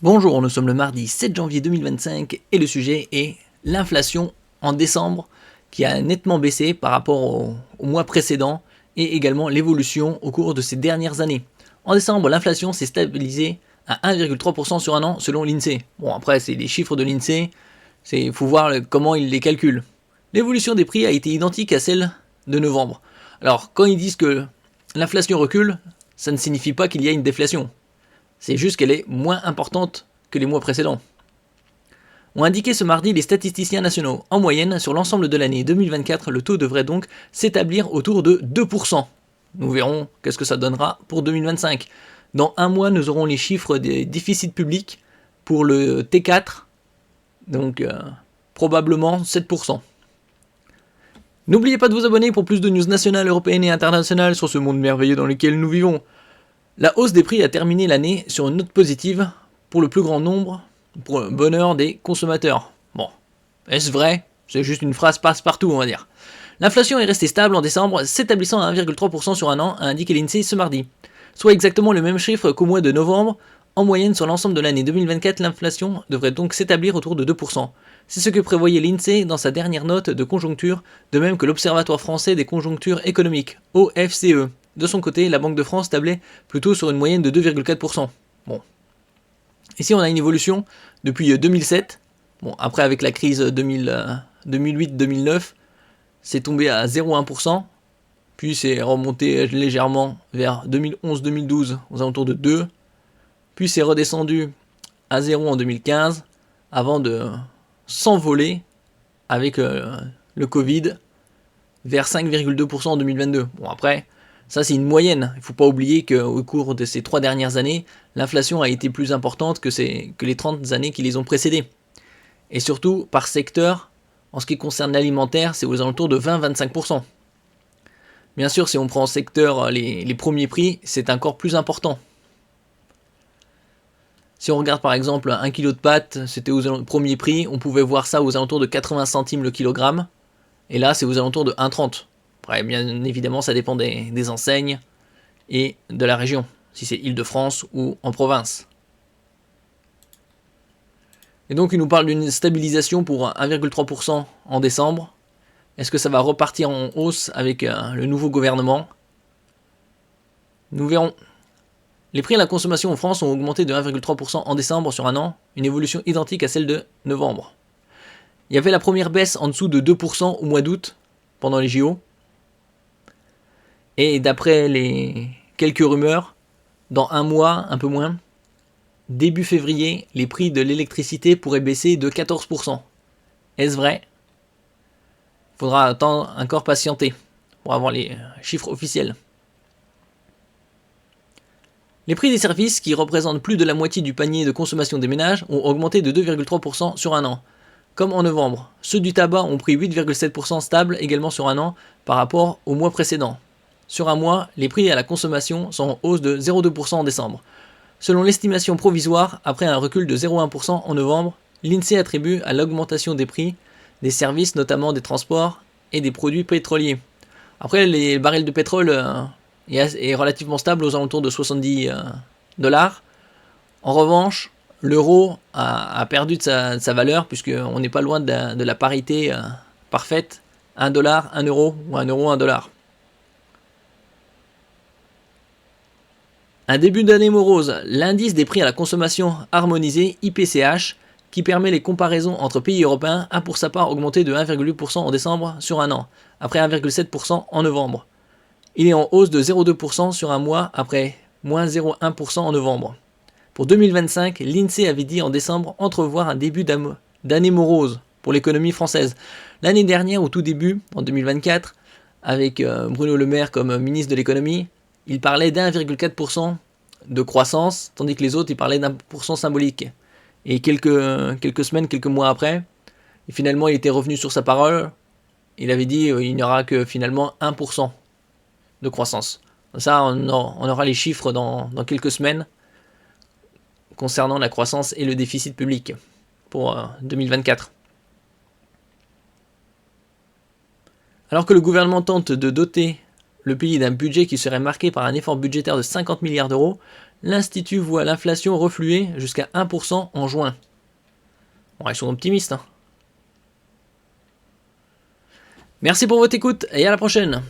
Bonjour, nous sommes le mardi 7 janvier 2025 et le sujet est l'inflation en décembre qui a nettement baissé par rapport au mois précédent et également l'évolution au cours de ces dernières années. En décembre, l'inflation s'est stabilisée à 1,3% sur un an selon l'INSEE. Bon, après, c'est les chiffres de l'INSEE, il faut voir comment ils les calculent. L'évolution des prix a été identique à celle de novembre. Alors, quand ils disent que l'inflation recule, ça ne signifie pas qu'il y a une déflation. C'est juste qu'elle est moins importante que les mois précédents. Ont indiqué ce mardi les statisticiens nationaux. En moyenne, sur l'ensemble de l'année 2024, le taux devrait donc s'établir autour de 2%. Nous verrons qu'est-ce que ça donnera pour 2025. Dans un mois, nous aurons les chiffres des déficits publics pour le T4, donc probablement 7%. N'oubliez pas de vous abonner pour plus de news nationales, européennes et internationales sur ce monde merveilleux dans lequel nous vivons. La hausse des prix a terminé l'année sur une note positive pour le plus grand nombre, pour le bonheur des consommateurs. Bon, est-ce vrai? C'est juste une phrase passe-partout, on va dire. L'inflation est restée stable en décembre, s'établissant à 1,3% sur un an, a indiqué l'INSEE ce mardi. Soit exactement le même chiffre qu'au mois de novembre. En moyenne, sur l'ensemble de l'année 2024, l'inflation devrait donc s'établir autour de 2%. C'est ce que prévoyait l'INSEE dans sa dernière note de conjoncture, de même que l'Observatoire français des conjonctures économiques, OFCE. De son côté, la Banque de France tablait plutôt sur une moyenne de 2,4%. Bon. Ici, on a une évolution depuis 2007. Bon, après, avec la crise 2008-2009, c'est tombé à 0,1%. Puis c'est remonté légèrement vers 2011-2012 aux alentours de 2. Puis c'est redescendu à 0 en 2015 avant de s'envoler avec le Covid vers 5,2% en 2022. Bon, après, ça c'est une moyenne. Il ne faut pas oublier qu'au cours de ces 3 dernières années, l'inflation a été plus importante que les 30 années qui les ont précédées. Et surtout, par secteur, en ce qui concerne l'alimentaire, c'est aux alentours de 20-25%. Bien sûr, si on prend en secteur les premiers prix, c'est encore plus important. Si on regarde par exemple 1 kg de pâtes, c'était aux premiers prix, on pouvait voir ça aux alentours de 80 centimes le kilogramme. Et là, c'est aux alentours de 1,30. Après, bien évidemment, ça dépend des enseignes et de la région, si c'est Île-de-France ou en province. Et donc, il nous parle d'une stabilisation pour 1,3% en décembre. Est-ce que ça va repartir en hausse avec le nouveau gouvernement? Nous verrons. Les prix à la consommation en France ont augmenté de 1,3% en décembre sur un an, une évolution identique à celle de novembre. Il y avait la première baisse en dessous de 2% au mois d'août, pendant les JO. Et d'après les quelques rumeurs, dans un mois, un peu moins, début février, les prix de l'électricité pourraient baisser de 14%. Est-ce vrai? Il faudra encore patienter pour avoir les chiffres officiels. Les prix des services, qui représentent plus de la moitié du panier de consommation des ménages, ont augmenté de 2,3% sur un an. Comme en novembre, ceux du tabac ont pris 8,7% stable également sur un an par rapport au mois précédent. Sur un mois, les prix à la consommation sont en hausse de 0,2% en décembre. Selon l'estimation provisoire, après un recul de 0,1% en novembre, l'INSEE attribue à l'augmentation des prix des services, notamment des transports et des produits pétroliers. Après, les barils de pétrole est relativement stable aux alentours de 70 dollars. En revanche, l'euro a perdu de sa valeur puisqu'on n'est pas loin de la parité parfaite, 1 dollar, 1 euro ou 1 euro, 1 dollar. Un début d'année morose, l'indice des prix à la consommation harmonisé, IPCH, qui permet les comparaisons entre pays européens, a pour sa part augmenté de 1,8% en décembre sur un an, après 1,7% en novembre. Il est en hausse de 0,2% sur un mois après moins 0,1% en novembre. Pour 2025, l'INSEE avait dit en décembre entrevoir un début d'année morose pour l'économie française. L'année dernière, au tout début, en 2024, avec Bruno Le Maire comme ministre de l'économie, il parlait d'1,4% de croissance, tandis que les autres, ils parlaient d'1% symbolique. Et quelques semaines, quelques mois après, et finalement, il était revenu sur sa parole. Il avait dit il n'y aura que finalement 1% de croissance. Ça, on aura les chiffres dans quelques semaines concernant la croissance et le déficit public pour 2024. Alors que le gouvernement tente de doter le pays d'un budget qui serait marqué par un effort budgétaire de 50 milliards d'euros, L'Institut voit l'inflation refluer jusqu'à 1% en juin. Bon, ils sont optimistes. Hein. Merci pour votre écoute et à la prochaine.